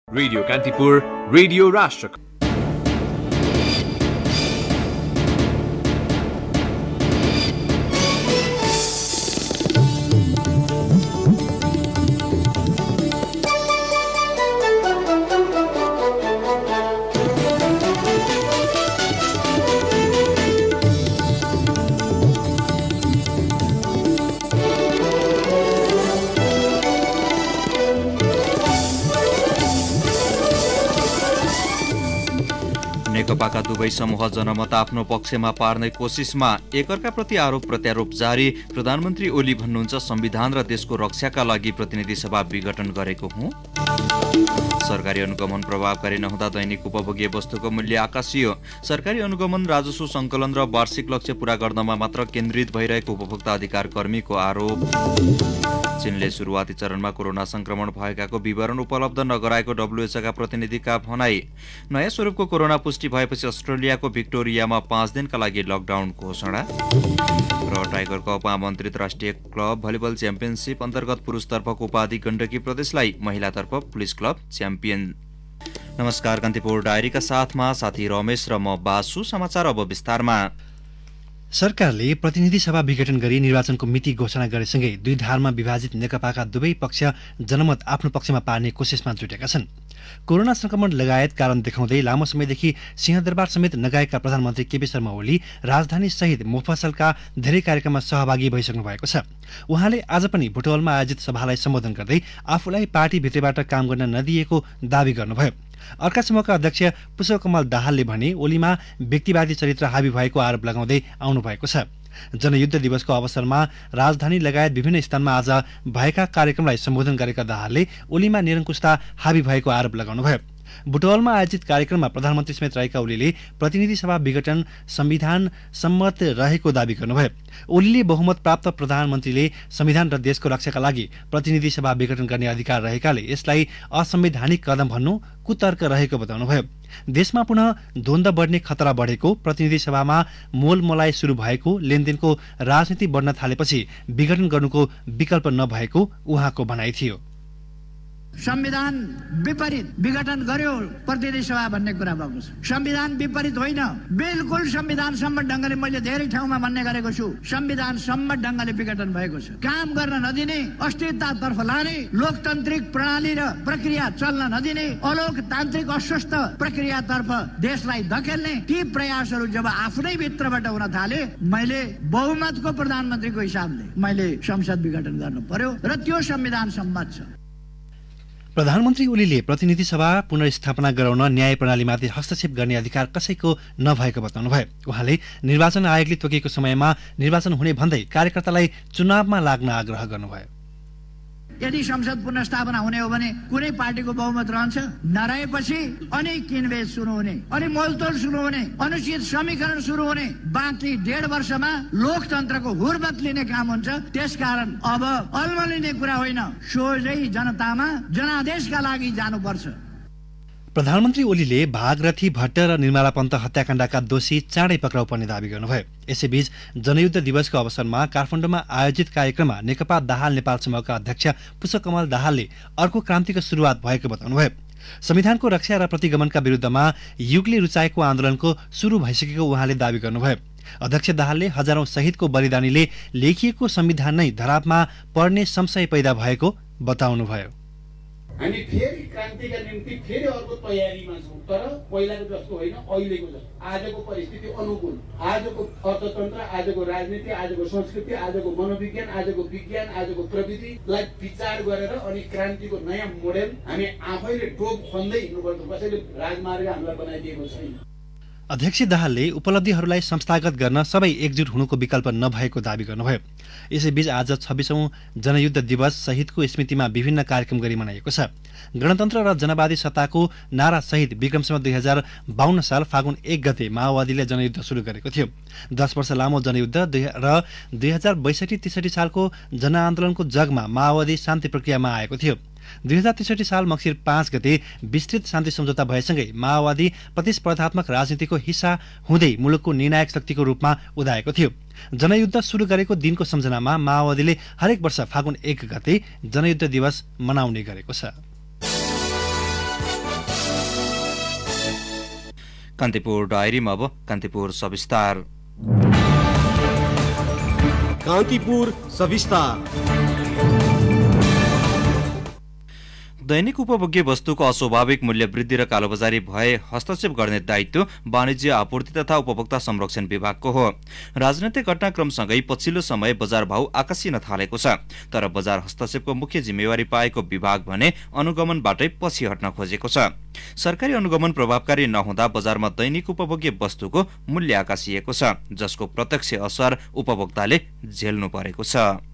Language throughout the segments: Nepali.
रेडियो कान्तिपुर, रेडियो राष्ट्र। नेकपाका दुवै समूह जनमत आफ्नो पक्षमा पार्ने कोसिसमा एकअर्काप्रति आरोप प्रत्यारोप जारी। प्रधानमन्त्री ओली भन्नुहुन्छ, संविधान र देशको रक्षाका लागि प्रतिनिधि सभा विघटन गरेको हुँ। सरकारी अनुगमन प्रभावकारी नहुँदा दैनिक उपभोग्य वस्तुको मूल्य आकाशियो। सरकारी अनुगमन राजस्व संकलन र वार्षिक लक्ष्य पूरा गर्नमा मात्र केन्द्रित भइरहेको उपभोक्ता अधिकार कर्मीको आरोप। चीनले सुरुवाती चरणमा कोरोना संक्रमण भएकाको विवरण उपलब्ध नगराएको डब्ल्युएचओका प्रतिनिधिका भनाई। नयाँ स्वरूपको कोरोना पुष्टि भएपछि अस्ट्रेलियाको भिक्टोरियामा 5 दिनका लागि लकडाउन घोषणा। र टाइगर कप आमन्त्रित राष्ट्रिय क्लब भलिबल च्याम्पियनसिप अन्तर्गत पुरुषतर्फको उपाधि गण्डकी प्रदेशलाई, महिलातर्फ पुलिस क्लब च्याम्पियन। नमस्कार, कान्तिपुर डायरीका साथमा साथी रमेश र म बासु। समाचार अब विस्तारमा। सरकारले प्रतिनिधि सभा विघटन गरी निर्वाचनको मिति घोषणा गरेसँगै दुई धारमा विभाजित नेकपाका दुवै पक्ष जनमत आफ्नो पक्षमा पार्ने कोसिसमा जुटेका छन्। कोरोना संक्रमण लगायत कारण देखाउँदै लामो समयदेखि सिंहदरबार समेत नगएका प्रधानमन्त्री केपी शर्मा ओली राजधानी सहित मुफस्सलका धेरै कार्यक्रममा सहभागी भइसक्नु भएको छ। उहाँले आज पनि बुटवलमा आयोजित सभालाई सम्बोधन गर्दै आफूलाई पार्टीभित्रबाट काम गर्न नदिएको दावी गर्नुभयो। अर्का समूहका अध्यक्ष पुष्पकमल दाहालले भने ओलीमा व्यक्तिवादी चरित्र हावी भएको आरोप लगाउँदै आउनु भएको छ। जनयुद्ध दिवसको अवसरमा राजधानी लगायत विभिन्न स्थानमा आज भएका कार्यक्रमलाई सम्बोधन गरेका दाहालले ओलीमा निरङ्कुशता हावी भएको आरोप लगाउनुभयो। बुटवलमा आयोजित कार्यक्रममा प्रधानमन्त्री समेत रहेका ओलीले प्रतिनिधि सभा विघटन संविधान सम्मत रहेको दावी गर्नुभयो। ओलीले बहुमत प्राप्त प्रधानमन्त्रीले संविधान र देशको रक्षाका लागि प्रतिनिधि सभा विघटन गर्ने अधिकार रहेकाले यसलाई असंवैधानिक कदम भन्नु कुतर्क रहेको बताउनुभयो। देशमा पुनः द्वन्द्व बढ्ने खतरा बढेको, प्रतिनिधि सभामा मोलमोलाई सुरु भएको, लेनदेनको राजनीति बढ्न थालेपछि विघटन गर्नुको विकल्प नभएको उहाँको भनाइ थियो। संविधान विपरीत विघटन गर्यो प्रतिनिधि सभा भन्ने कुरा भएको छ। संविधान विपरीत होइन, बिल्कुल संविधान सम्मत ढंगले मैले धेरै ठाउँमा भन्ने गरेको छु। संविधान सम्मत ढंगले विघटन भएको छ। काम गर्न नदिने, अस्थिरतातर्फ लाने, लोकतान्त्रिक प्रणाली र प्रक्रिया चल्न नदिने, अलोकतान्त्रिक अस्वस्थ प्रक्रियातर्फ देशलाई धकेल्ने ती प्रयासहरू जब आफ्नै भित्रबाट हुन थाले, मैले बहुमतको प्रधानमन्त्रीको हिसाबले मैले संसद विघटन गर्नु पर्यो र त्यो संविधान सम्मत छ। प्रधानमन्त्री ओलीले प्रतिनिधि सभा पुनर्स्थापना गराउन न्याय प्रणालीमाथि हस्तक्षेप गर्ने अधिकार कसैको नभएको बताउनुभयो। उहाँले निर्वाचन आयोगले तोकेको समयमा निर्वाचन हुने भन्दै कार्यकर्तालाई चुनावमा लाग्न आग्रह गर्नुभयो। यदि संसद पुनर्स्थापना हुने हो भने कुनै पार्टीको बहुमत रहन्छ, नरहेपछि अनि किनबेच सुरु हुने, अनि मोलतोल सुरु हुने, अनुचित समीकरण सुरु हुने, बाँकी 1.5 वर्षमा लोकतन्त्रको हुर्बत लिने काम हुन्छ। त्यसकारण अब अल्मलिने कुरा होइन, सोझै जनतामा जनादेशका लागि जानुपर्छ। प्रधानमन्त्री ओलीले भागरथी भट्ट र निर्मला पन्त हत्याकाण्डका दोषी चाँडै पक्राउ पर्ने दावी गर्नुभयो। यसैबीच जनयुद्ध दिवसको अवसरमा काठमाडौँमा आयोजित कार्यक्रममा नेकपा दाहाल नेपाल समूहका अध्यक्ष पुष्पकमल दाहालले अर्को क्रान्तिको सुरुवात भएको बताउनुभयो। संविधानको रक्षा र प्रतिगमनका विरुद्धमा युगले रुचाएको आन्दोलनको सुरु भइसकेको उहाँले दावी गर्नुभयो। अध्यक्ष दाहालले हजारौं शहीदको बलिदानीले लेखिएको संविधान नै धरापमा पर्ने संशय पैदा भएको बताउनुभयो। हामी फेरि क्रान्तिका निम्ति फेरि अर्को तयारीमा छौँ, तर पहिलाको जस्तो होइन, अहिलेको जस्तो। आजको परिस्थिति अनुकूल, आजको अर्थतन्त्र, आजको राजनीति, आजको संस्कृति, आजको मनोविज्ञान, आजको विज्ञान, आजको प्रविधिलाई विचार गरेर अनि क्रान्तिको नयाँ मोडेल हामी आफैले टोप खन्दै हिँड्नुपर्छ। कसैले राजमार्ग हामीलाई बनाइदिएको छैन। अध्यक्ष दाहालले उपलब्धिहरूलाई संस्थागत गर्न सबै एकजुट हुनुको विकल्प नभएको दावी गर्नुभयो। यसैबीच आज 26औं जनयुद्ध दिवस शहीदको स्मृतिमा विभिन्न कार्यक्रम गरी मनाइएको छ। गणतन्त्र र जनवादी सत्ताको नारा सहित विक्रमसम्म 2052 साल फागुन 1 गते माओवादीले जनयुद्ध सुरु गरेको थियो। 10 वर्ष लामो जनयुद्ध र 2062-63 सालको जनआन्दोलनको जगमा माओवादी शान्ति प्रक्रियामा आएको थियो। 2063 साल मक्सिर 5 गते विस्तृत शान्ति सम्झौता भएसँगै माओवादी प्रतिस्पर्धात्मक राजनीतिको हिस्सा हुँदै मुलुकको निर्णायक शक्तिको रूपमा उदाएको थियो। जनयुद्ध सुरु गरेको दिनको सम्झनामा माओवादीले हरेक वर्ष फागुन 1 गते जनयुद्ध दिवस मनाउने गरेको छ। कान्तिपुर डायरीमा अब कान्तिपुर सविस्तार। कान्तिपुर सविस्तार। दैनिक उपभोग्य वस्तुको अस्वाभाविक मूल्य वृद्धि र कालोबजारी भए हस्तक्षेप गर्ने दायित्व वाणिज्य आपूर्ति तथा उपभोक्ता संरक्षण विभागको हो। राजनैतिक घटनाक्रमसँगै पछिल्लो समय बजार भाउ आकासिन थालेको छ, तर बजार हस्तक्षेपको मुख्य जिम्मेवारी पाएको विभाग भने अनुगमनबाटै पछि हट्न खोजेको छ। सरकारी अनुगमन प्रभावकारी नहुँदा बजारमा दैनिक उपभोग्य वस्तुको मूल्य आकासिएको छ, जसको प्रत्यक्ष असर उपभोक्ताले झेल्नु परेको छ।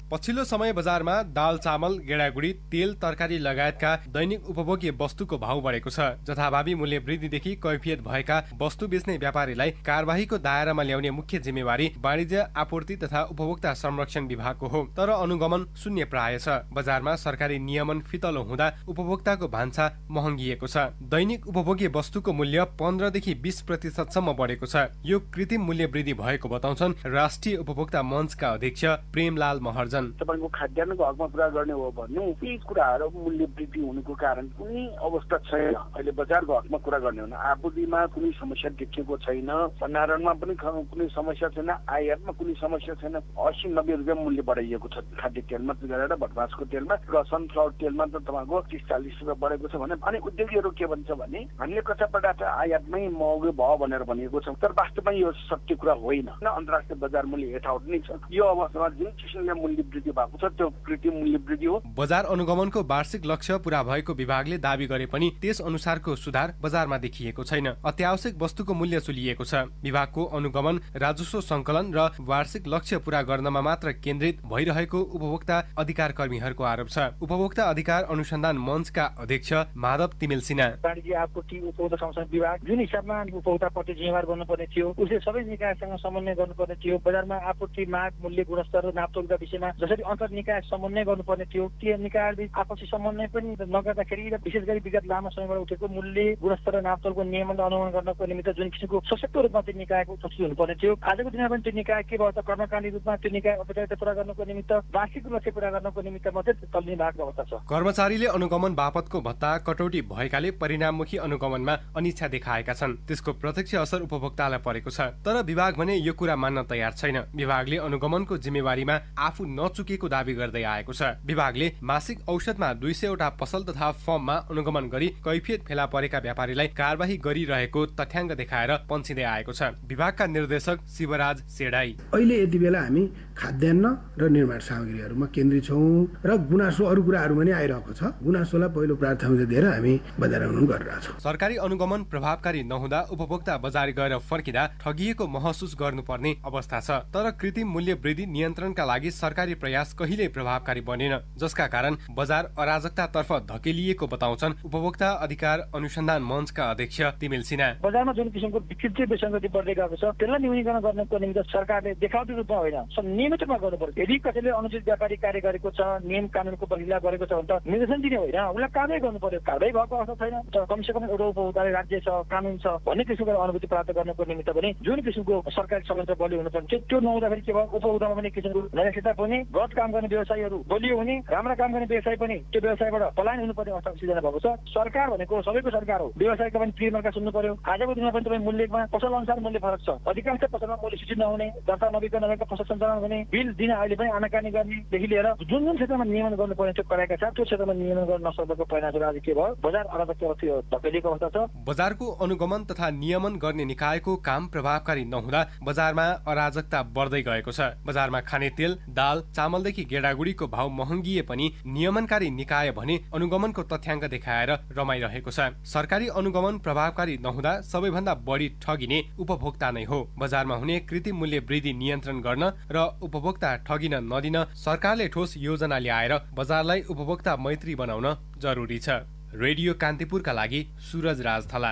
पछिल्लो समय बजारमा दाल, चामल, गेडागुडी, तेल, तरकारी लगायतका दैनिक उपभोग्य वस्तुको भाउ बढेको छ। जथाभावी मूल्य वृद्धिदेखि कैफियत भएका वस्तु बेच्ने व्यापारीलाई कारबाहीको दायरामा ल्याउने मुख्य जिम्मेवारी वाणिज्य आपूर्ति तथा उपभोक्ता संरक्षण विभागको हो, तर अनुगमन शून्य प्राय छ। बजारमा सरकारी नियमन फितलो हुँदा उपभोक्ताको भान्सा महँगिएको छ। दैनिक उपभोग्य वस्तुको मूल्य 15 देखि 20% बढेको छ। यो कृत्रिम मूल्य वृद्धि भएको बताउँछन् राष्ट्रिय उपभोक्ता मञ्चका अध्यक्ष प्रेमलाल महर्जन। तपाईको खाद्यान्नको हकमा कुरा गर्ने हो भने यी कुराहरू मूल्य वृद्धि हुनुको कारण कुनै अवस्था छैन। अहिले बजारको हकमा कुरा गर्ने हो भने आपूर्तिमा कुनै समस्या देखिएको छैन, भण्डारणमा पनि कुनै समस्या छैन, आयातमा कुनै समस्या छैन। 80-90 रुपियाँ मूल्य बढाइएको छ खाद्य तेलमा गरेर भटमासको तेलमा र सनफ्लावर तेलमा त तपाईँको 30-40 रुपियाँ बढेको छ भने। अनि उद्योगीहरू के भन्छ भने हामीले कच्चा पदार्थ आयातमै महँगो भयो भनेर भनिएको छ, तर वास्तवमा यो सत्य कुरा होइन। अन्तर्राष्ट्रिय बजार मूल्य यथावत नै छ। यो अवस्थामा जुन किसिमले मूल्य वृद्धि भएको छ त्यो कृत्रिम मूल्य वृद्धि हो। बजार अनुगमनको वार्षिक लक्ष्य पूरा भएको विभागले दावी गरे पनि त्यस अनुसारको सुधार बजारमा देखिएको छैन। अत्यावश्यक वस्तुको मूल्य चुलिएको छ। विभागको अनुगमन राजस्व संकलन र वार्षिक लक्ष्य पूरा गर्नमा मात्र केन्द्रित भइरहेको उपभोक्ता अधिकार कर्मीहरूको आरोप छ। उपभोक्ता अधिकार अनुसन्धान मञ्चका अध्यक्ष माधव तिमेल सिन्हा वाणिज्य आपूर्ति उपभोक्ता संरक्षण विभाग जुन हिसाबमा उपभोक्ताप्रति जिम्मेवार गर्नुपर्ने थियो उसले सबै निकायसँग समन्वय गर्नुपर्ने थियो। बजारमा आपूर्ति माग मूल्य गुणस्तर र नापतोलका विषयमा जसरी अन्तर निकाय समन्वय गर्नुपर्ने थियो ती निकायबीच आपसी समन्वय पनि नगर्दाखेरि र विशेष गरी विगत लामो समयबाट उठेको मूल्य गुणस्तर र नापतोलको नियमन र अनुगमन गर्नको निमित्त जुन किसिमको सशक्त रूपमा त्यो निकायको उपस्थित हुनुपर्ने थियो। आजको दिनमा पनि त्यो निकाय के भयो त कर्मकाण्डी रूपमा त्यो निकाय औपचारिकता पूरा गर्नको निमित्त वार्षिक लक्ष्य पूरा गर्नको निमित्त मात्रै चल्ने भएको अवस्था छ। कर्मचारीले अनुगमन बापतको भत्ता कटौती भएकाले परिणाममुखी अनुगमनमा अनिच्छा देखाएका छन्। त्यसको प्रत्यक्ष असर उपभोक्तालाई परेको छ, तर विभाग भने यो कुरा मान्न तयार छैन। विभागले अनुगमनको जिम्मेवारीमा आफू नचुकेको दावी गर्दै आएको छ। विभागले मासिक औसतमा 200 वटा पसल तथा फर्ममा अनुगमन गरी कैफियत फेला परेका व्यापारीलाई कारबाही गरिरहेको तथ्याङ्क देखाएर पन्छिँदै आएको छ। विभागका निर्देशक शिवराज सेडाई अहिले यति बेला हामी खाद्यान्न र निर्माण सामग्रीहरूमा केन्द्रित छौँ र गुनासो अरू कुराहरू पनि आइरहेको छ। गुनासोलाई पहिलो प्राथमिकता दिएर हामी बजार अनुगमन गरिरहेछौँ। सरकारी अनुगमन प्रभावकारी नहुँदा उपभोक्ता बजार गएर फर्किँदा ठगिएको महसुस गर्नुपर्ने अवस्था छ, तर कृत्रिम मूल्य वृद्धि नियन्त्रणका लागि सरकारी प्रयास कहिल्यै प्रभावकारी बनेन, जसका कारण बजार अराजकतातर्फ धकेलिएको बताउँछन् उपभोक्ता अधिकार अनुसन्धान मञ्चका अध्यक्ष तिमेल सिन्हा। बजारमा जुन किसिमको विकृति विसङ्गति बढ्दै गएको छ त्यसलाई न्यूनीकरण गर्नको निमित्त सरकारले देखावटी रूपमा होइन नियमित रूपमा गर्नुपर्छ। यदि कसैले अनुचित व्यापारी कार्य गरेको छ, नियम कानुनको बहिर्ला गरेको छ भने त निर्देशन दिने होइन, उसलाई कारबाही गर्नु पर्यो। कारबाही भएको अवस्था छैन। कमसे कम एउटा उपभोक्ताले राज्य छ, कानुन छ भन्ने किसिमको अनुभूति प्राप्त गर्नको निमित्त पनि जुन किसिमको सरकारी संयन्त्र बलियो हुनुपर्छ त्यो नहुँदाखेरि के भयो उपभोक्तामा पनि किसिमको नैराश्यता पनि गलत काम गर्ने व्यवसायीहरू बलियो हुने, राम्रा काम गर्ने व्यवसाय पनि त्यो व्यवसायबाट पलायन हुनुपर्ने अवस्था सिर्जना भएको छ। सरकार भनेको सबैको सरकार हो। व्यवसायका पनि प्रियमर्का सुन्नु पर्यो। आजको दिनमा पनि तपाईँ मूल्यमा पसल अनुसार मूल्य फरक छ। अधिकांश पसलमा मूल्य सूचित नहुने, दर्ता नभएका पसल सञ्चालन हुने, बिल दिन अहिले पनि आनाकानी गर्नेदेखि लिएर जुन जुन क्षेत्रमा नियमन गर्नुपर्ने त्यो कराएका छ त्यो क्षेत्रमा नियमन गर्न नसक्दाको परिणामस्वरूप आज के भयो बजार अराजकता धकेलिएको अवस्था छ। बजारको अनुगमन तथा नियमन गर्ने निकायको काम प्रभावकारी नहुँदा बजारमा अराजकता बढ्दै गएको छ। बजारमा खाने तेल, दाल, चामलदेखि गेडागुडीको भाव महँगिए पनि नियमनकारी निकाय भने अनुगमनको तथ्याङ्क देखाएर रमाइरहेको छ। सरकारी अनुगमन प्रभावकारी नहुँदा सबैभन्दा बढी ठगिने उपभोक्ता नै हो। बजारमा हुने कृत्रिम मूल्य वृद्धि नियन्त्रण गर्न र उपभोक्ता ठगिन नदिन सरकारले ठोस योजना ल्याएर बजारलाई उपभोक्ता मैत्री बनाउन जरुरी छ। रेडियो कान्तिपुरका लागि सूरज राज थला।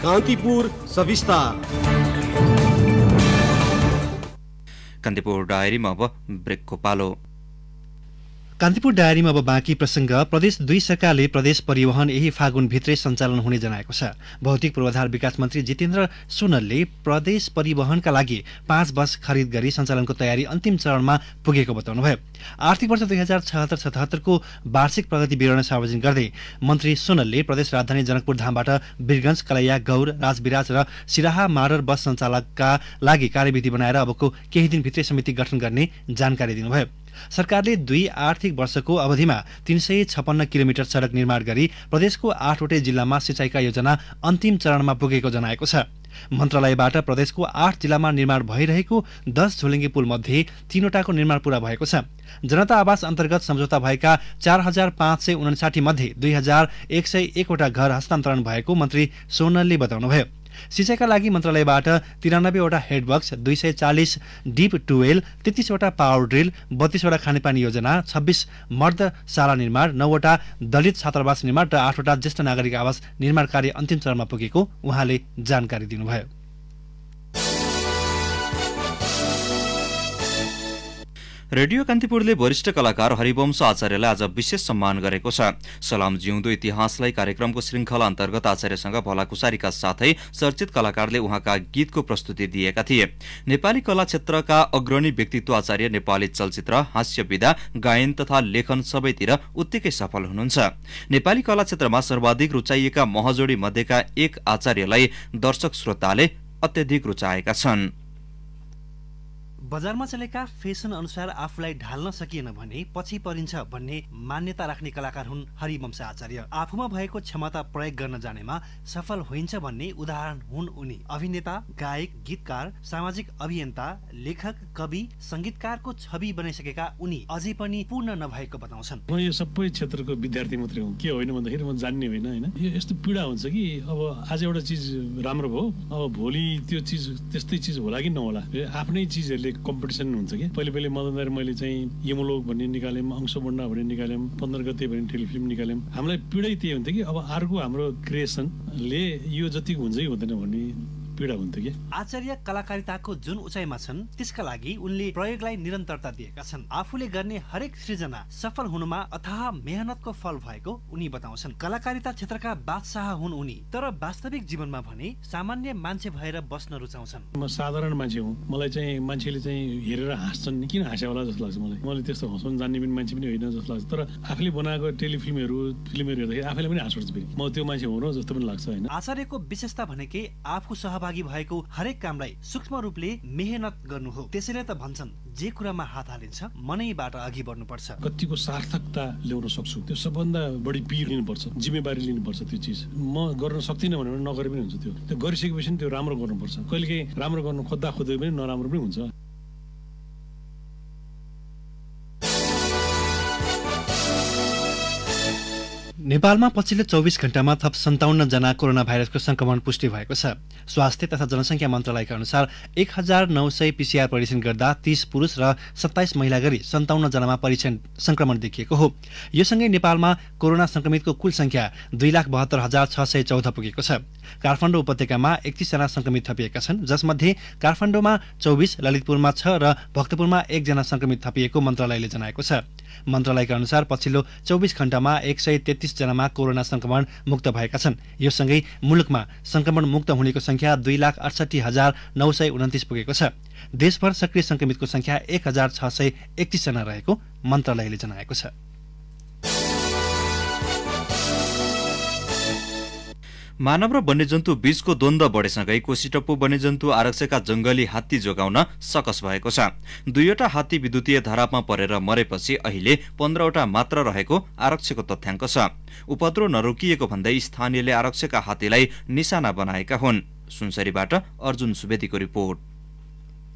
कान्तिपुर सविस्तार। कान्तिपुर डायरीमा अब ब्रेकको पालो। कान्तिपुर डायरीमा अब बाँकी प्रसङ्ग। प्रदेश 2 सरकारले प्रदेश परिवहन यही फागुनभित्रै सञ्चालन हुने जनाएको छ। भौतिक पूर्वाधार विकास मन्त्री जितेन्द्र सोनलले प्रदेश परिवहनका लागि 5 बस खरिद गरी सञ्चालनको तयारी अन्तिम चरणमा पुगेको बताउनुभयो। आर्थिक वर्ष 2076-77 को वार्षिक प्रगति विवरण सार्वजनिक गर्दै मन्त्री सोनलले प्रदेश राजधानी जनकपुर धामबाट वीरगञ्ज, कलैया, गौर, राजविराज र सिराहा माडर बस सञ्चालकका लागि कार्यविधि बनाएर अबको केही दिनभित्रै समिति गठन गर्ने जानकारी दिनुभयो। सरकारले 2 आर्थिक वर्षको अवधिमा 356 किलोमिटर सडक निर्माण गरी प्रदेशको 8वटै जिल्लामा सिँचाइका योजना अन्तिम चरणमा पुगेको जनाएको छ। मन्त्रालयबाट प्रदेशको 8 जिल्लामा निर्माण भइरहेको 10 झोलिङ्गे पुल मध्ये 3वटाको निर्माण पूरा भएको छ। जनता आवास अन्तर्गत सम्झौता भएका 4559 मध्ये 2101 वटा घर हस्तान्तरण भएको मन्त्री सोनलले बताउनुभयो। सिँचाइका लागि मन्त्रालयबाट 93 वटा हेडवर्क्स, 240 डिप टुवेल, 33 वटा पावर ड्रिल, 32 वटा खानेपानी योजना, 26 मर्दशाला निर्माण, 9 वटा दलित छात्रावास निर्माण र 8 वटा ज्येष्ठ नागरिक आवास निर्माण कार्य अन्तिम चरणमा पुगेको उहाँले जानकारी दिनुभयो। रेडियो कान्तिपुरले वरिष्ठ कलाकार हरिवंश आचार्यलाई आज विशेष सम्मान गरेको छ। सलाम जिउँदो इतिहासलाई कार्यक्रमको श्रृङ्खला अन्तर्गत आचार्यसँग भलाकुसारीका साथै चर्चित कलाकारले उहाँका गीतको प्रस्तुति दिएका थिए। नेपाली कला क्षेत्रका अग्रणी व्यक्तित्व आचार्य नेपाली चलचित्र, हास्य विधा, गायन तथा लेखन सबैतिर उत्तिकै सफल हुनुहुन्छ। नेपाली कला क्षेत्रमा सर्वाधिक रुचाइएका महजोडी मध्येका एक आचार्यलाई दर्शक श्रोताले अत्यधिक रुचाएका छन्। बजारमा चलेका फेसन अनुसार आफूलाई ढाल्न सकिएन भने पछि परिन्छ भन्ने मान्यता राख्ने कलाकार हुन् हरिवंश आचार्य। आफूमा भएको क्षमता प्रयोग गर्न जानेमा सफल होइन्छ भन्ने उदाहरण हुन् उनी। अभिनेता, गायक, गीतकार, सामाजिक अभियन्ता, लेखक, कवि, संगीतकारको छवि बनाइसकेका उनी अझै पनि पूर्ण नभएको बताउँछन्। म यो सबै क्षेत्रको विद्यार्थी मात्रै हुँ। के होइन भन्दाखेरि म जान्ने होइन हैन। यो यस्तो पीडा हुन्छ कि अब आज एउटा चिज राम्रो भयो, अब भोलि त्यो चिज त्यस्तै चिज होला कि नहोला। आफ्नै चिजहरूले कम्पिटिसन हुन्छ कि पहिले मदनदार मैले चाहिँ यमलोक भन्ने निकाल्यौँ, अंशबण्डा भन्ने निकाल्यौँ, 15 गते भन्ने टेलिफिल्म निकाल्यौँ। हामीलाई पीडै त्यही हुन्थ्यो कि अब अर्को हाम्रो क्रिएसनले यो जतिको हुन्छ कि हुँदैन भन्ने पीडा हुन्थ्यो कि। आचार्य कलाकारिताको जुन उचाइमा छन् त्यसका लागि उनले प्रयोगलाई निरन्तरता दिएका छन्। आफूले गर्ने हरेक सृजना सफल हुनुमा अथाह मेहनतको फल भएको उनी बताउँछन्। कलाकारिता क्षेत्रका बादशाह हुन् उनी, तर वास्तविक जीवनमा भने सामान्य मान्छे भएर बस्न रुचाउँछन्। म साधारण मान्छे हुँ। मलाई चाहिँ मान्छेले चाहिँ हेरेर हाँस्छन् नि, किन हाँस्या होला जस्तो लाग्छ मलाई। मैले त्यस्तो हँसाउन जान्ने पनि मान्छे पनि होइन जस्तो लाग्छ। तर आफूले बनाएको टेलिफिल्महरू, फिल्महरू हेर्दाखेरि आफैलाई पनि हाँस उठ्छ। म त्यो मान्छे हो र जस्तो पनि लाग्छ होइन। आचार्यको विशेषता भनेकै आफू सहभागी भएको हरेक कामलाई सूक्ष्म रूपले मेहनत गर्नु हो। त्यसैले त भन्छन् जे कुरामा हात हालिन्छ मनैबाट अघि बढ्नुपर्छ। कतिको सार्थकता ल्याउन सक्छु त्यो सबभन्दा बढी पिर लिनुपर्छ, जिम्मेवारी लिनुपर्छ। त्यो चिज म गर्न सक्दिनँ भने नगरे पनि हुन्छ। त्यो गरिसकेपछि त्यो राम्रो गर्नुपर्छ। कहिलेकाहीँ राम्रो गर्नु खोज्दा पनि नराम्रो पनि हुन्छ। नेपालमा पछिल्लो 24 घण्टामा थप 57 जना कोरोना भाइरसको संक्रमण पुष्टि भएको छ। स्वास्थ्य तथा जनसङ्ख्या मन्त्रालयका अनुसार 1900 पीसीआर परीक्षण गर्दा 30 पुरुष र 27 महिला गरी 57 जनामा संक्रमण देखिएको हो। यो सँगै नेपालमा कोरोना संक्रमितको कुल संख्या 2,72,614 पुगेको छ। काठमाडौँ उपत्यकामा 31 जना संक्रमित थपिएका छन्, जसमध्ये काठमाडौँमा 24, ललितपुरमा 6 र भक्तपुरमा 1 जना संक्रमित थपिएको मन्त्रालयले जनाएको छ। मन्त्रालयका अनुसार पछिल्लो 24 घण्टामा 133 जनामा कोरोना संक्रमण मुक्त भएका छन्। यो सँगै मुलुकमा संक्रमण मुक्त हुनेको संख्या 2,68,929 पुगेको छ। देशभर सक्रिय संक्रमितको संख्या 1,631 जना रहेको मन्त्रालयले जनाएको छ। मानव र वन्यजन्तु बीचको द्वन्द्व बढेसँगै कोसीटप्पु वन्यजन्तु आरक्षका जंगली हात्ती जोगाउन सकस भएको छ। 2वटा हात्ती विद्युतीय धरापमा परेर मरेपछि अहिले 15वटा मात्र रहेको आरक्षको तथ्याङ्क छ। उपद्रो नरोकिएको भन्दै स्थानीयले आरक्षका हात्तीलाई निशाना बनाएका हुन्। सुनसरीबाट अर्जुन सुवेदीको रिपोर्ट।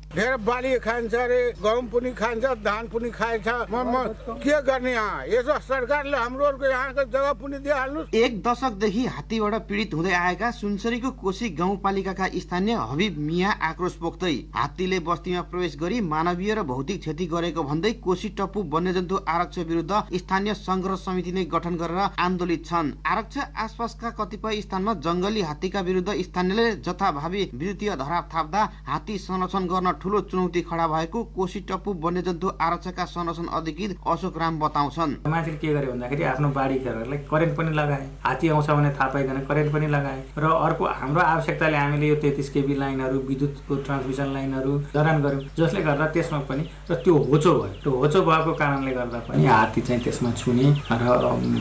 धेर बाली खान्छ रे, गहुँ पनि खान्छ, धान पनि खाएछ। म के गर्ने यहाँ? यसो सरकारले हाम्रो यहाँको जग्गा पनि दिइहाल्नु। 1 दशकदेखि हात्तीबाट पीडित हुँदै आएका सुनसरीको कोशी गाउँपालिकाका स्थानीय हबिब मिया आक्रोश पोख्दै हात्तीले बस्तीमा प्रवेश गरी मानवीय र भौतिक क्षति गरेको भन्दै कोसीटप्पु वन्यजन्तु आरक्ष विरुद्ध स्थानीय संघर्ष समिति नै गठन गरेर आन्दोलित छन्। आरक्ष आसपासका कतिपय स्थानमा जंगली हात्तीका विरुद्ध स्थानीयले जथाभावी विद्युतीय धराप थाप्दा हात्ती संरक्षण गर्न ठूलो चुनौती खडा भएको कोशी टप्पु वन्यजन्तु आरक्षका संरक्षण अधिकृत अशोक राम बताउँछन्। मान्छेले के गर्यो भन्दाखेरि आफ्नो बाढी खेरहरूलाई करेन्ट पनि लगाए, हात्ती आउँछ भने थाहा पाइकन करेन्ट पनि लगाए र अर्को हाम्रो आवश्यकताले हामीले यो 33 केबी लाइनहरू, विद्युतको ट्रान्समिसन लाइनहरू जडान गर्यौँ, जसले गर्दा त्यसमा पनि र त्यो होचो भयो। त्यो होचो भएको कारणले गर्दा पनि हात्ती चाहिँ त्यसमा छुने र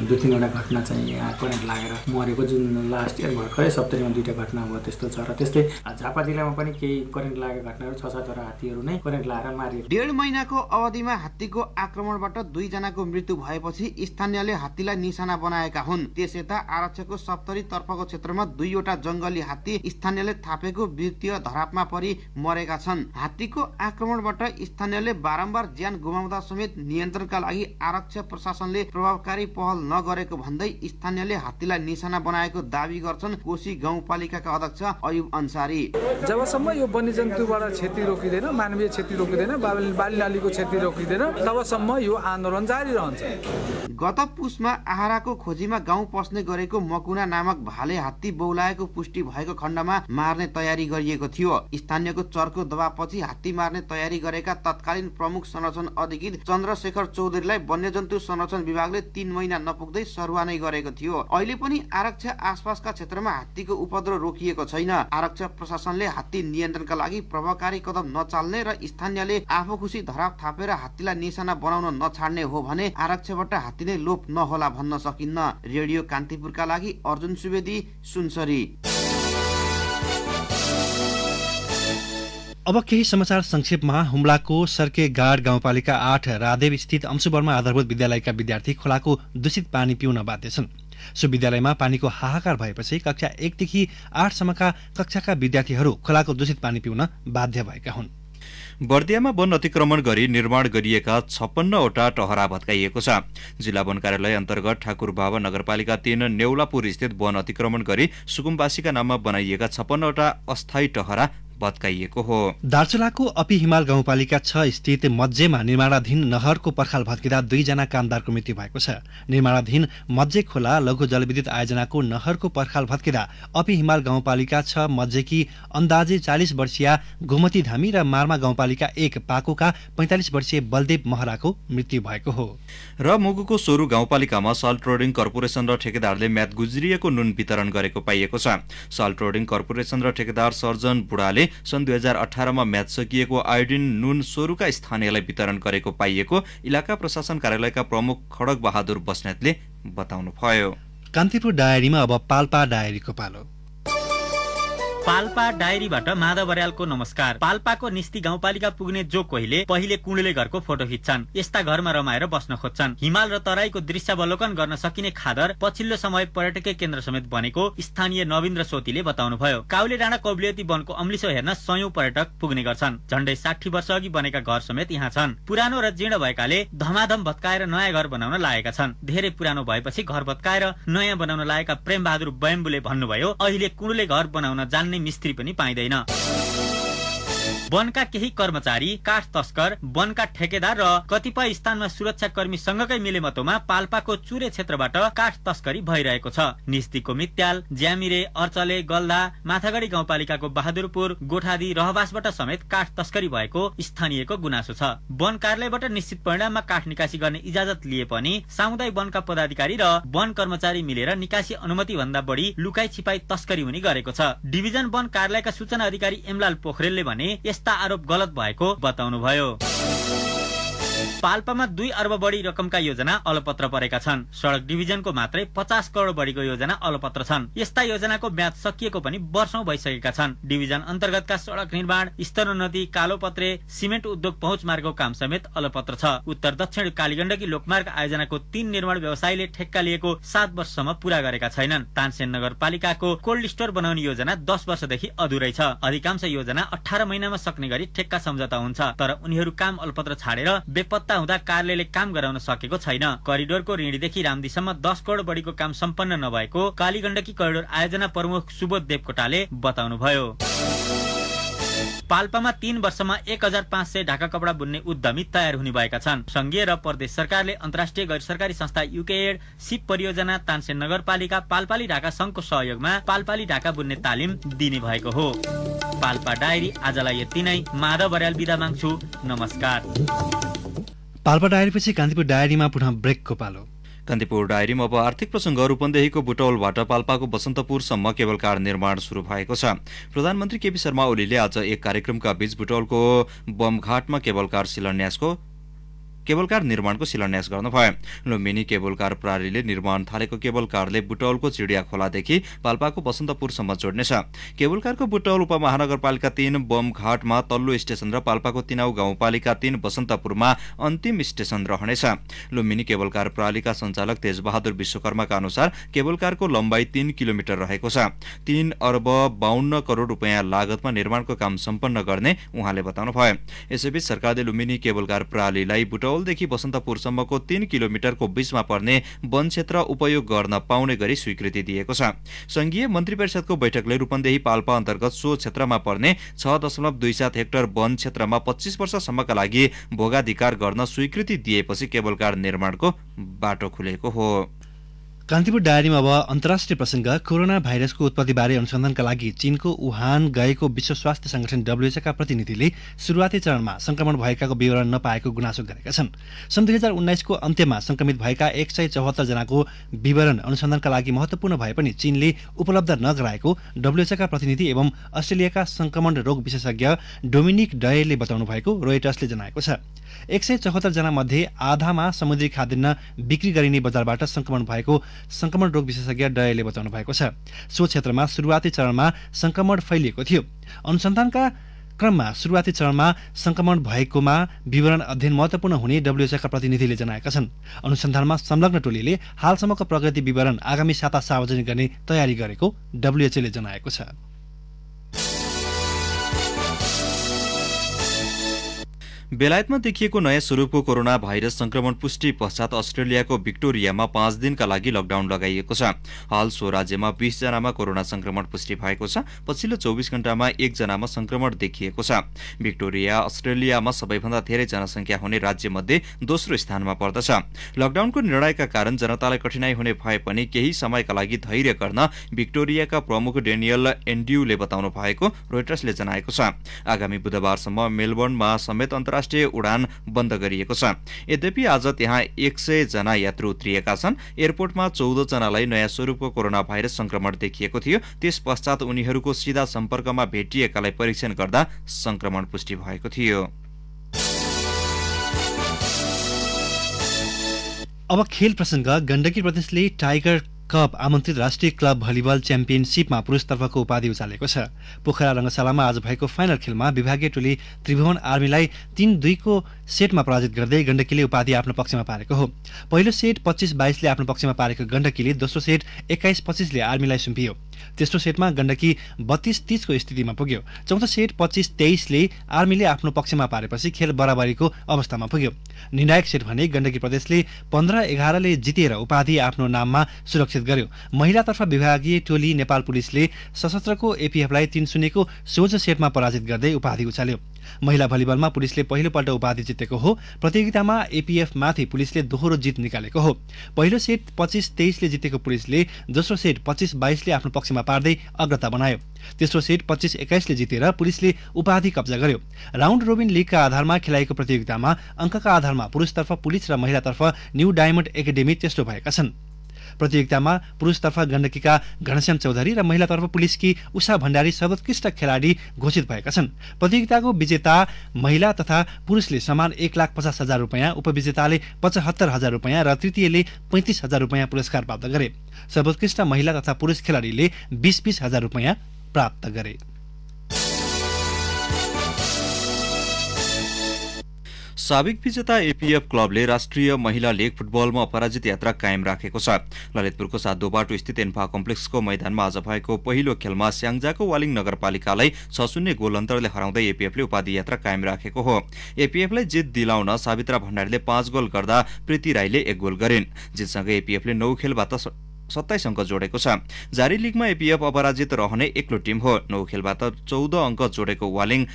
2-3वटा घटना चाहिँ यहाँ करेन्ट लागेर मरेको, जुन लास्ट इयर भर्खरै 70मा 2टा घटना भयो त्यस्तो छ। र त्यस्तै झापा जिल्लामा पनि केही करेन्ट लागेको घटनाहरू 6-7वटा हात्तीहरू नै करेन्ट लगाएर मारियो। 1.5 महिनाको अवधिमा हात्तीको आक्रमणबाट 2 जनाको मृत्यु भएपछि स्थानीयले हात्तीलाई निशाना बनाएका हुन्। त्यसयता आरक्षको सप्तरी तर्फको क्षेत्रमा 2वटा जंगली हात्ती स्थानीयले थापेको विद्युतीय धरापमा परि मरेका छन्। हात्तीको आक्रमणबाट स्थानीयले बारम्बार ज्यान गुमाउँदा समेत नियन्त्रणका लागि आरक्ष प्रशासनले प्रभावकारी पहल नगरेको भन्दै स्थानीयले हात्तीलाई निशाना बनाएको दावी गर्छन् कोशी गाउँपालिकाका अध्यक्ष अयुब अन्सारी। जबसम्म यो वन्यजन्तुबाट क्षति रोकिँदैन, मानवीय क्षति रोकिँदैन, बाली नालीको क्षति रोकिँदैन, तबसम्म यो आन्दोलन जारी रहन्छ। गत पुसमा आहाराको खोजीमा गाउँ पस्ने गरेको मकुना नामक भाले हात्ती बौलाएको पुष्टि भएको खण्डमा मार्ने तयारी गरिएको थियो। स्थानीयको चर्को दबावपछि हात्ती मार्ने तयारी गरेका तत्कालीन प्रमुख संरक्षण अधिकृत चन्द्रशेखर चौधरीलाई वन्यजन्तु संरक्षण विभागले 3 महिना नपुग्दै सरुवा नै गरेको थियो। अहिले पनि आरक्ष आसपासका क्षेत्रमा हात्तीको उपद्रव रोकिएको छैन। आरक्ष प्रशासनले हात्ती नियन्त्रणका लागि प्रभावकारी कदम नचाल्ने र स्थानीयले आफू खुसी धराप थापेर हात्तीलाई निशाना बनाउन नछाड्ने हो भने आरक्षबाट हात्ती नै लोप नहोला भन्न सकिन्न। रेडियो कान्तिपुरका लागि अर्जुन सुवेदी, सुनसरी। अब केही समाचार संक्षेपमा। हुम्लाको सर्के गाड गाउँपालिका 8 रादेव स्थित अंशुवर्मा आधारभूत विद्यालयका विद्यार्थी खोलाको दूषित पानी पिउन बाध्य छन्। सो विद्यालयमा पानीको हाहाकार भएपछि कक्षा 1 देखि 8 सम्मका कक्षाका विद्यार्थीहरू खोलाको दूषित पानी पिउन बाध्य भएका हुन्। बर्दियामा वन अतिक्रमण गरी निर्माण गरिएका 56वटा टहरा भत्काइएको छ। जिल्ला वन कार्यालय अन्तर्गत ठाकुरबाबा नगरपालिका 3 नेउलापुर स्थित वन अतिक्रमण गरी सुकुम्बासीका नाममा बनाइएका 56वटा अस्थायी टहरा भत्काइएको हो। दार्चुलाको अपी हिमाल गाउँपालिका 6 स्थित मज्जेमा निर्माणाधीन नहरको पर्खाल भत्किँदा 2 जना कामदारको मृत्यु भएको छ। निर्माणाधीन मज्जे खोला लघु जलविद्युत आयोजनाको नहरको पर्खाल भत्किँदा अपी हिमाल गाउँपालिका 6 मज्जेकी अन्दाजे 40 वर्षीय गोमती धामी र मार्मा गाउँपालिका 1 पाकोका 45 वर्षीय बलदेव महराको मृत्यु भएको हो। र मुगुको सोरु गाउँपालिकामा सल्ट ट्रेडिङ कर्पोरेसन र ठेकेदारले म्याद गुज्रिएको नुन वितरण गरेको पाइएको छ। सल्ट ट्रेडिङ कर्पोरेसन र ठेकेदार सर्जन बुढाले सन् 2018मा म्याद सकिएको आयोडिन नुन सोरुका स्थानीयलाई वितरण गरेको पाइएको इलाका प्रशासन कार्यालयका प्रमुख खडक बहादुर बस्नेतले बताउनुभयो। कान्तिपुर डायरीमा अब पाल्पा डायरीको पालो। पाल्पा डायरीबाट माधव बर्यालको नमस्कार। पाल्पाको निस्ती गाउँपालिका पुग्ने जो कोहीले पहिले कुँडले घरको फोटो खिच्छन्। यस्ता घरमा रमाएर बस्न खोज्छन्। हिमाल र तराईको दृश्यावलोकन गर्न सकिने खादर पछिल्लो समय पर्यटकीय केन्द्र समेत बनेको स्थानीय नवीन्द्र सोतीले बताउनुभयो। काउले डाँडा कौलियती वनको अम्लिसो हेर्न सयौं पर्यटक पुग्ने गर्छन्। झण्डै 60 वर्ष अघि बनेका घर समेत यहाँ छन्। पुरानो र जीर्ण भएकाले धमाधम भत्काएर नयाँ घर बनाउन लागेका छन्। धेरै पुरानो भएपछि घर भत्काएर नयाँ बनाउन लागेका प्रेम बहादुर बयम्बुले भन्नुभयो, अहिले कुँडले घर बनाउन जान्ने मिस्त्री पनि पाइँदैन। वनका केही कर्मचारी, काठ तस्कर, वनका ठेकेदार र कतिपय स्थानमा सुरक्षाकर्मी सँगकै मिलेमतोमा पाल्पाको चुरे क्षेत्रबाट काठ तस्करी भइरहेको छ। निस्तीको मित्याल, ज्यामिरे, अर्चले, गल्दा, माथागढी गाउँपालिकाको बहादुरपुर, गोठादी, रहबासबाट समेत काठ तस्करी भएको स्थानीयको गुनासो छ। वन कार्यालयबाट निश्चित परिणाममा काठ निकासी गर्ने इजाजत लिए पनि सामुदायिक वनका पदाधिकारी र वन कर्मचारी मिलेर निकासी अनुमति भन्दा बढी लुकाई छिपाई तस्करी हुने गरेको छ। डिभिजन वन कार्यालयका सूचना अधिकारी एमलाल पोखरेलले भने यस्ता आरोप गलत भएको बताउनुभयो। पाल्पामा 2 अर्ब बढी रकमका योजना अलपत्र परेका छन्। सड़क डिभिजनको मात्रै 50 करोड़ बढीको योजना अलपत्र छन्। यस्ता योजनाको म्याद सकिएको पनि वर्षौं भइसकेका छन्। डिभिजन अन्तर्गतका सड़क निर्माण, स्तरोन्नति, कालोपत्रे, सिमेन्ट उद्योग पहुँच मार्गको काम समेत अलपत्र छ। उत्तर दक्षिण कालीगण्डकी लोकमार्ग आयोजनाको 3 निर्माण व्यवसायीले ठेक्का लिएको 7 वर्षसम्म पूरा गरेका छैनन्। तानसेन नगरपालिकाको कोल्ड स्टोर बनाउने योजना 10 वर्षदेखि अधुरै छ। अधिकांश योजना 18 महिनामा सक्ने गरी ठेक्का सम्झौता हुन्छ, तर उनीहरू काम अलपत्र छाडेर बेपत्ता हुँदा कार्यालयले काम गराउन सकेको छैन। करिडोरको ऋणीदेखि रामदीसम्म 10 करोड़ बढीको काम सम्पन्न नभएको कालीगण्डकी करिडोर आयोजना प्रमुख सुबोध देवकोटाले बताउनुभयो। पाल्पामा 3 वर्षमा 1500 ढाका कपडा बुन्ने उद्यमी तयार हुने भएका छन्। संघीय र प्रदेश सरकारले अन्तर्राष्ट्रिय गैर सरकारी संस्था युकेएड, सिप परियोजना, तानसेन नगरपालिका, पाल्पाली ढाका संघको सहयोगमा पाल्पाली ढाका बुन्ने तालिम दिने भएको हो। पाल्पा डायरी आजलाई यति नै। माधव बर्याल बिदा माग्छु। नमस्कार। पाल्पा डायरीपछि कान्तिपुर डायरीमा पुनः ब्रेकको पालो। कान्तिपुर डायरीमा अब आर्थिक प्रसङ्ग। रूपन्देहीको बुटौलबाट पाल्पाको बसन्तपुरसम्म केबल कार निर्माण सुरु भएको छ। प्रधानमन्त्री केपी शर्मा ओलीले आज एक कार्यक्रमका बीच बुटौलको बमघाटमा केबल कार निर्माणको शिलान्यास गर्नुभयो। लुम्बिनी केबल कार प्रणालीले निर्माण थालेको केबल कारले बुटौलको चिडिया खोलादेखि पाल्पाको बसन्तपुरसम्म जोड्नेछ। केबल कारको बुटौल उपमहानगरपालिका 3 बमघाटमा तल्लो स्टेशन र पाल्पाको तिनाउ गाउँपालिका 3 बसन्तपुरमा अन्तिम स्टेशन रहनेछ। लुम्बिनी केबल कार प्रणालीका सञ्चालक तेजबहादुर विश्वकर्माका अनुसार केबल कारको लम्बाइ 3 किलोमिटर रहेको छ। 3 अर्ब 52 करोड रुपियाँ लागतमा निर्माणको काम सम्पन्न गर्ने उहाँले बताउनुभयो। यसैबीच सरकारले लुम्बिनी केबल कार प्रणालीलाई बुटौलदेखि बसन्तपुरसम्मको 3 किलोमिटरको बीचमा पर्ने वन क्षेत्र उपयोग गर्न पाउने गरी स्वीकृति दिएको छ। संघीय मन्त्री परिषदको बैठकले रूपन्देही पाल्पा अन्तर्गत सो क्षेत्रमा पर्ने 6.27 हेक्टर वन क्षेत्रमा 25 वर्षसम्मका लागि भोगाधिकार गर्न स्वीकृति दिएपछि केबल कार निर्माणको बाटो खुलेको हो। कान्तिपुर डायरीमा अब अन्तर्राष्ट्रिय प्रसङ्ग। कोरोना भाइरसको उत्पत्तिबारे अनुसन्धानका लागि चीनको वुहान गएको विश्व स्वास्थ्य संगठन WHOका प्रतिनिधिले सुरुवाती चरणमा संक्रमण भएकाको विवरण नपाएको गुनासो गरेका छन्। सन् 2019 को अन्त्यमा संक्रमित भएका 174 जनाको विवरण अनुसन्धानका लागि महत्वपूर्ण भए पनि चीनले उपलब्ध नगराएको WHOका प्रतिनिधि एवं अस्ट्रेलियाका संक्रमण रोग विशेषज्ञ डोमिनिक डयरले बताउनु भएको रोयटर्सले जनाएको छ। 174 जना मध्ये आधामा समुद्री खाद्यान्न बिक्री गरिने बजारबाट संक्रमण भएको संक्रमण रोग विशेषज्ञ डयरले बताउनु भएको छ। सो क्षेत्रमा सुरुवाती चरणमा संक्रमण फैलिएको थियो। अनुसन्धानका क्रममा सुरुवाती चरणमा संक्रमण भएकोमा विवरण अध्ययन महत्वपूर्ण हुने WHOका प्रतिनिधिले जनाएका छन्। अनुसन्धानमा संलग्न टोलीले हालसम्मको प्रगति विवरण आगामी साता सार्वजनिक गर्ने तयारी गरेको WHOले जनाएको छ। बेलायतमा देखिएको नयाँ स्वरूपको कोरोना भाइरस संक्रमण पुष्टि पश्चात अस्ट्रेलियाको विक्टोरियामा 5 दिनका लागि लकडाउन लगाइएको छ। हाल सो राज्यमा 20 जनामा कोरोना संक्रमण पुष्टि भएको छ। पछिल्लो 24 घण्टामा 1 जनामा संक्रमण देखिएको छ। विक्टोरिया अस्ट्रेलियामा सबैभन्दा धेरै जनसङ्ख्या हुने राज्यमध्ये दोस्रो स्थानमा पर्दछ। लकडाउनको निर्णयका कारण जनतालाई कठिनाई हुने भए पनि केही समयका लागि धैर्य गर्न विक्टोरियाका प्रमुख डेनियल एन्ड्युले बताउनु भएको रोयटर्सले जनाएको छ। आगामी बुधबारसम्म मेलबर्नमा समेत अन्तर्राष्ट्रिय उडान बन्द गरिएको छ। यद्यपि आज त्यहाँ 100 जना यात्रु उत्रिएका छन्। एयरपोर्टमा 14 जनालाई नयाँ स्वरूपको कोरोना भाइरस संक्रमण देखिएको थियो। त्यस पश्चात उनीहरूको सीधा सम्पर्कमा भेटिएकालाई परीक्षण गर्दा संक्रमण पुष्टि भएको थियो। अब खेल प्रसङ्ग। गण्डकी प्रदेशले टाइगर कप आमन्त्रित राष्ट्रिय क्लब भलिबल च्याम्पियनसिपमा पुरुषतर्फको उपाधि उचालेको छ। पोखरा रङ्गशालामा आज भएको फाइनल खेलमा विभागीय टोली त्रिभुवन आर्मीलाई 3-2 को सेटमा पराजित गर्दै गण्डकीले उपाधि आफ्नो पक्षमा पारेको हो। पहिलो सेट 25-22 ले आफ्नो पक्षमा पारेको गण्डकीले दोस्रो सेट 21-25 ले आर्मीलाई सुम्पियो। तेस्रो सेटमा गण्डकी 32-30 को स्थितिमा पुग्यो। चौथो सेट 25-23 ले आर्मीले आफ्नो पक्षमा पारेपछि खेल बराबरीको अवस्थामा पुग्यो। निर्णायक सेट भने गण्डकी प्रदेशले 15-11 ले जितेर उपाधि आफ्नो नाममा सुरक्षित गर्यो। महिलातर्फ विभागीय टोली नेपाल पुलिसले सशस्त्रको एपीएफलाई 3-0 को सोझो सेटमा पराजित गर्दै उपाधि उचाल्यो। महिला भलिबलमा पुलिसले पहिलोपल्ट उपाधि जितेको हो। प्रतियोगितामा एपीएफ माथि पुलिसले दोहोरो जित निकालेको हो। पहिलो सेट 25-23 ले जितेको पुलिसले दोस्रो सेट 25-22 ले आफ्नो पक्षमा पार्दै अग्रता बनायो। तेस्रो सेट 25-21 ले जितेर पुलिसले उपाधि कब्जा गर्यो। राउन्ड रोबिन लिगका आधारमा खेलाइएको प्रतियोगितामा अङ्कका आधारमा पुरुषतर्फ पुलिस र महिलातर्फ न्यू डायमन्ड एकाडेमी तेस्रो भएका छन्। प्रतियोगितामा पुरुषतर्फ गण्डकीका घनश्याम चौधरी र महिलातर्फ पुलिसकी उषा भण्डारी सर्वोत्कृष्ट खेलाडी घोषित भएका छन्। प्रतियोगिताको विजेता महिला तथा पुरुषले समान 1,50,000 रुपियाँ, उपविजेताले 75,000 रुपियाँ र तृतीयले 35,000 रुपियाँ पुरस्कार प्राप्त गरे। सर्वोत्कृष्ट महिला तथा पुरुष खेलाडीले 20,000 रुपियाँ प्राप्त गरे। साबिक विजेता एपीएफ क्लबले राष्ट्रिय महिला लीग फुटबलमा अपराजित यात्रा कायम राखेको छ। ललितपुरको 7 बाटो स्थित एन्फा कम्प्लेक्सको मैदानमा आज भएको पहिलो खेलमा स्याङ्जाको वालिङ नगरपालिकालाई 6-0 गोल अन्तरले हराउँदै एपीएफले उपाधि यात्रा कायम राखेको हो। एपीएफलाई जित दिलाउन सावित्रा भण्डारीले 5 गोल गर्दा प्रीति राईले 1 गोल गरिन्। जितसँगै एपीएफले 9 खेलबाट 27 अङ्क जोडेको छ। जारी लिगमा एपीएफ अपराजित रहने एक्लो टिम हो। 9 खेलबाट 14 अङ्क जोडेको वालिङ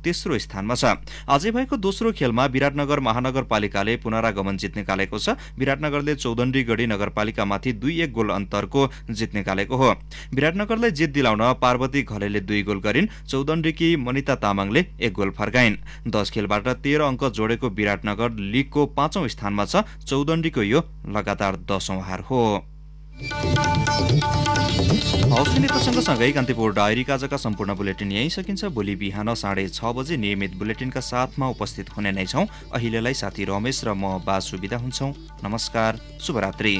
तेस्रो स्थानमा छ। आजै भएको दोस्रो खेलमा विराटनगर महानगरपालिकाले पुनरागमन जित निकालेको छ। विराटनगरले चौदण्डी गढी नगरपालिकामाथि 2-1 गोल अन्तरको जित निकालेको हो। विराटनगरलाई जित दिलाउन पार्वती घलेले 2 गोल गरिन्। चौदण्डीकी मनिता तामाङले 1 गोल फर्काइन्। 10 खेलबाट 13 अङ्क जोडेको विराटनगर लिगको 5औं स्थानमा छ। चौदण्डीको यो लगातार 10औं हार हो। हवस् प्रसङ्गसँगै कान्तिपुर डायरीका आजका सम्पूर्ण बुलेटिन यही सकिन्छ। भोलि बिहान 6:30 बजे नियमित बुलेटिनका साथमा उपस्थित हुने नै छौँ। अहिलेलाई साथी रमेश र म बासु बिदा हुन्छौँ। नमस्कार, शुभरात्रि।